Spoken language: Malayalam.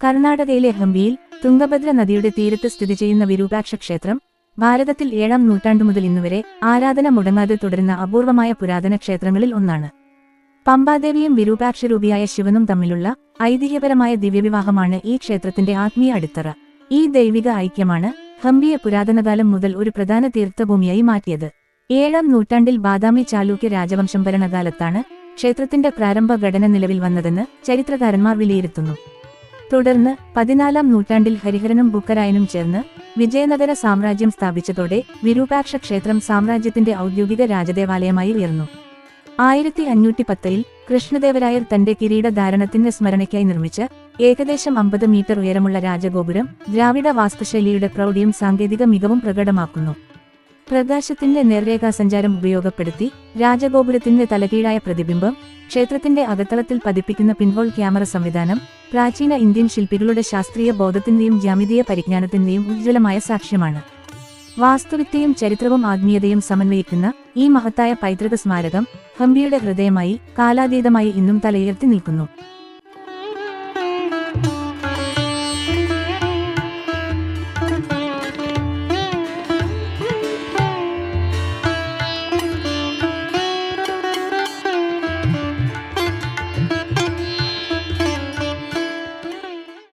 കർണാടകയിലെ ഹംപിയിൽ തുംഗഭദ്ര നദിയുടെ തീരത്ത് സ്ഥിതി ചെയ്യുന്ന വിരൂപാക്ഷ ക്ഷേത്രം ഭാരതത്തിൽ 7ാം നൂറ്റാണ്ടു മുതൽ ഇന്നുവരെ ആരാധന മുടങ്ങാതെ തുടരുന്ന അപൂർവമായ പുരാതന ക്ഷേത്രങ്ങളിൽ ഒന്നാണ്. പമ്പാദേവിയും വിരൂപാക്ഷരൂപിയായ ശിവനും തമ്മിലുള്ള ഐതിഹ്യപരമായ ദിവ്യവിവാഹമാണ് ഈ ക്ഷേത്രത്തിന്റെ ആത്മീയ അടിത്തറ. ഈ ദൈവിക ഐക്യമാണ് ഹംപിയെ പുരാതനകാലം മുതൽ ഒരു പ്രധാന തീർത്ഥഭൂമിയായി മാറ്റിയത്. 7ാം നൂറ്റാണ്ടിൽ ബാദാമി ചാലൂക്യ രാജവംശം ഭരണകാലത്താണ് ക്ഷേത്രത്തിന്റെ പ്രാരംഭ ഘടന നിലവിൽ വന്നതെന്ന് ചരിത്രകാരന്മാർ വിലയിരുത്തുന്നു. തുടർന്ന് 14ാം നൂറ്റാണ്ടിൽ ഹരിഹരനും ബുക്കരായനും ചേർന്ന് വിജയനഗര സാമ്രാജ്യം സ്ഥാപിച്ചതോടെ വിരൂപാക്ഷ ക്ഷേത്രം സാമ്രാജ്യത്തിന്റെ ഔദ്യോഗിക രാജദേവാലയമായി ഉയർന്നു. 1510-ൽ കൃഷ്ണദേവരായർ തന്റെ കിരീടധാരണത്തിന്റെ സ്മരണയ്ക്കായി നിർമ്മിച്ച ഏകദേശം 50 മീറ്റർ ഉയരമുള്ള രാജഗോപുരം ദ്രാവിഡ വാസ്തുശൈലിയുടെ പ്രൗഢിയും സാങ്കേതിക മികവും പ്രകടമാക്കുന്നു. പ്രകാശത്തിന്റെ നേർരേഖാസഞ്ചാരം ഉപയോഗപ്പെടുത്തി രാജഗോപുരത്തിന്റെ തലകീഴായ പ്രതിബിംബം, ക്ഷേത്രത്തിന്റെ അകത്തളത്തിൽ പതിപ്പിക്കുന്ന പിൻഹോൾ ക്യാമറ സംവിധാനം പ്രാചീന ഇന്ത്യൻ ശില്പികളുടെ ശാസ്ത്രീയ ബോധത്തിന്റെയും ജ്യാമിതീയ പരിജ്ഞാനത്തിന്റെയും ഉജ്ജ്വലമായ സാക്ഷ്യമാണ്. വാസ്തുവിദ്യയും ചരിത്രവും ആത്മീയതയും സമന്വയിക്കുന്ന ഈ മഹത്തായ പൈതൃക സ്മാരകം ഹംപിയുടെ ഹൃദയമായി കാലാതീതമായി ഇന്നും തലയുയർത്തി നിൽക്കുന്നു.